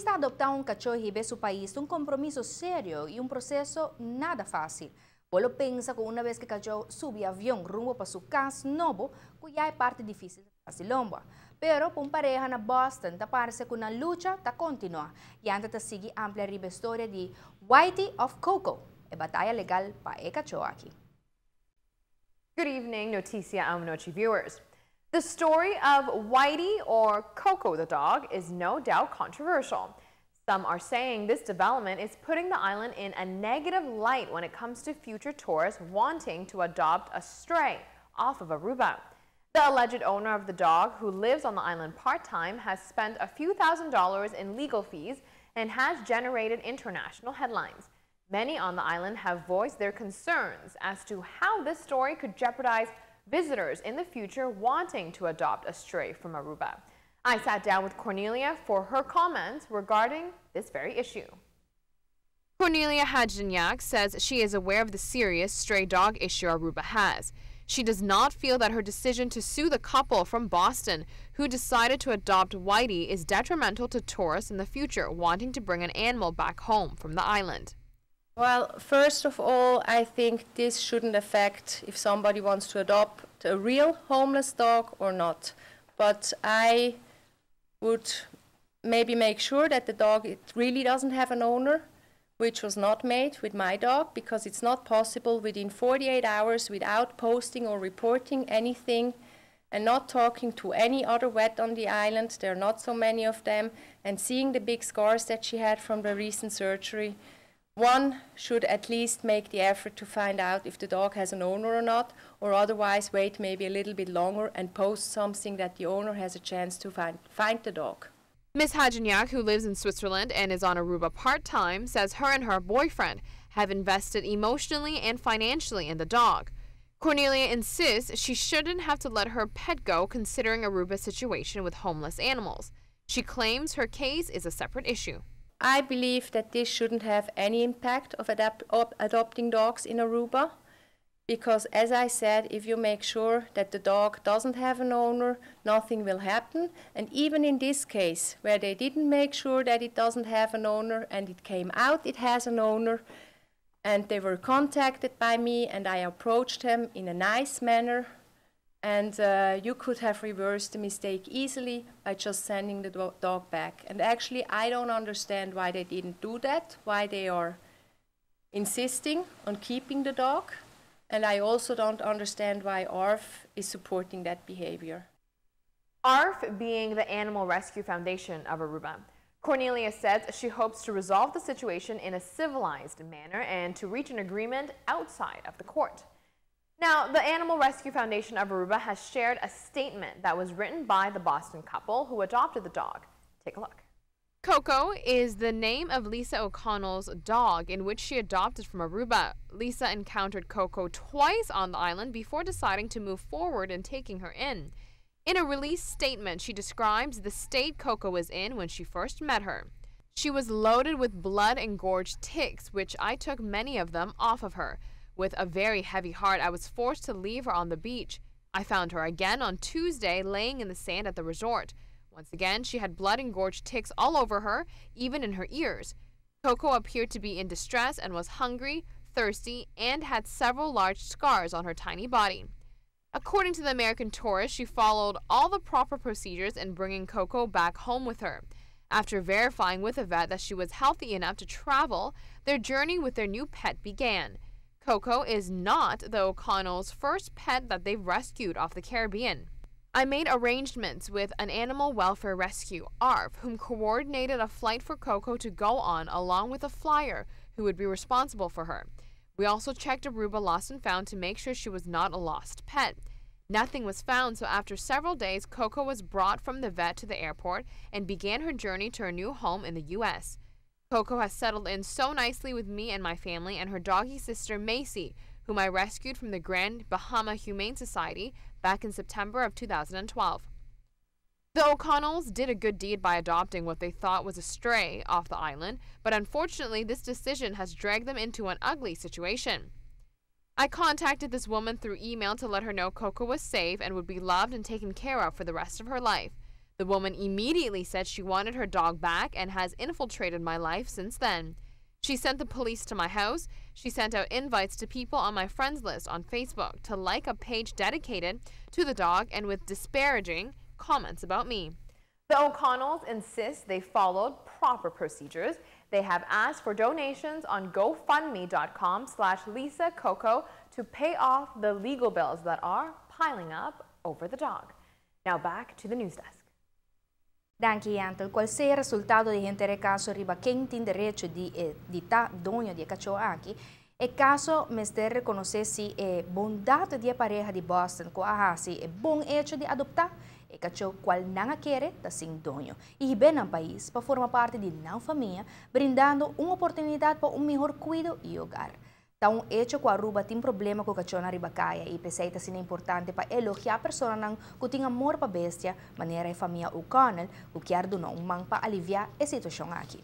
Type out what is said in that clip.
Conquista adoptar um cachorro em seu país um compromisso sério e um processo nada fácil. Polo pensa que uma vez que o cachorro sube avião rumo para sua casa novo, que já é parte difícil da Silomba. Pero para pareja na Boston, tá parece que a luta tá continua. E anda tá seguir ampla riba história de Whitey of Coco, a batalha legal para o cachorro aqui. Good evening, Noticia Noche viewers. The story of Whitey, or Coco the dog, is no doubt controversial. Some are saying this development is putting the island in a negative light when it comes to future tourists wanting to adopt a stray off of Aruba. The alleged owner of the dog, who lives on the island part-time, has spent a few $1,000s in legal fees and has generated international headlines. Many on the island have voiced their concerns as to how this story could jeopardize visitors in the future wanting to adopt a stray from Aruba. I sat down with Cornelia for her comments regarding this very issue. Cornelia Hadjinyak says she is aware of the serious stray dog issue Aruba has. She does not feel that her decision to sue the couple from Boston who decided to adopt Whitey is detrimental to tourists in the future wanting to bring an animal back home from the island. Well, first of all, I think this shouldn't affect if somebody wants to adopt a real homeless dog or not. But I would maybe make sure that the dog really doesn't have an owner, which was not made with my dog, because it's not possible within 48 hours without posting or reporting anything and not talking to any other vet on the island. There are not so many of them, and seeing the big scars that she had from the recent surgery. One should at least make the effort to find out if the dog has an owner or not, or otherwise wait maybe a little bit longer and post something that the owner has a chance to find the dog. Ms. Hadjinyak, who lives in Switzerland and is on Aruba part-time, says her and her boyfriend have invested emotionally and financially in the dog. Cornelia insists she shouldn't have to let her pet go considering Aruba's situation with homeless animals. She claims her case is a separate issue. I believe that this shouldn't have any impact of adopting dogs in Aruba, because as I said, if you make sure that the dog doesn't have an owner, nothing will happen. And even in this case, where they didn't make sure that it doesn't have an owner and it came out it has an owner, and they were contacted by me and I approached them in a nice manner, and you could have reversed the mistake easily by just sending the dog back. And actually, I don't understand why they didn't do that, why they are insisting on keeping the dog. And I also don't understand why ARF is supporting that behavior. ARF being the Animal Rescue Foundation of Aruba. Cornelia says she hopes to resolve the situation in a civilized manner and to reach an agreement outside of the court. Now, the Animal Rescue Foundation of Aruba has shared a statement that was written by the Boston couple who adopted the dog. Take a look. Coco is the name of Lisa O'Connell's dog, in which she adopted from Aruba. Lisa encountered Coco twice on the island before deciding to move forward and taking her in. In a release statement, she describes the state Coco was in when she first met her. She was loaded with blood-engorged ticks, which I took many of them off of her. With a very heavy heart, I was forced to leave her on the beach. I found her again on Tuesday laying in the sand at the resort. Once again, she had blood-engorged ticks all over her, even in her ears. Coco appeared to be in distress and was hungry, thirsty, and had several large scars on her tiny body. According to the American Tourist, she followed all the proper procedures in bringing Coco back home with her. After verifying with a vet that she was healthy enough to travel, their journey with their new pet began. Coco is not the O'Connells' first pet that they've rescued off the Caribbean. I made arrangements with an animal welfare rescue, ARF, whom coordinated a flight for Coco to go on along with a flyer who would be responsible for her. We also checked Aruba Lost and Found to make sure she was not a lost pet. Nothing was found, so after several days, Coco was brought from the vet to the airport and began her journey to her new home in the U.S. Coco has settled in so nicely with me and my family and her doggy sister Macy, whom I rescued from the Grand Bahama Humane Society back in September of 2012. The O'Connells did a good deed by adopting what they thought was a stray off the island, but unfortunately this decision has dragged them into an ugly situation. I contacted this woman through email to let her know Coco was safe and would be loved and taken care of for the rest of her life. The woman immediately said she wanted her dog back and has infiltrated my life since then. She sent the police to my house. She sent out invites to people on my friends list on Facebook to like a page dedicated to the dog and with disparaging comments about me. The O'Connells insist they followed proper procedures. They have asked for donations on GoFundMe.com/Lisa Coco to pay off the legal bills that are piling up over the dog. Now back to the news desk. Danke, Antel. Qual sia il risultato di intere caso riba quem tem direito de tá dono de cachorro aqui, e caso mister reconhecesse a bondade de pareja de Boston com a hasi e bom hecho de adoptar e cachorro qual não quer da sem dono. E bem no país para formar parte de uma família, brindando uma oportunidade para melhor cuidado e hogar. Então, hecho com a Aruba tem problema com o cachorro na ribacaia e pensei que é importante para elogiar a pessoa que tem amor para a bestia, maneira a família O'Connell, que quer donar man para aliviar a situação aqui.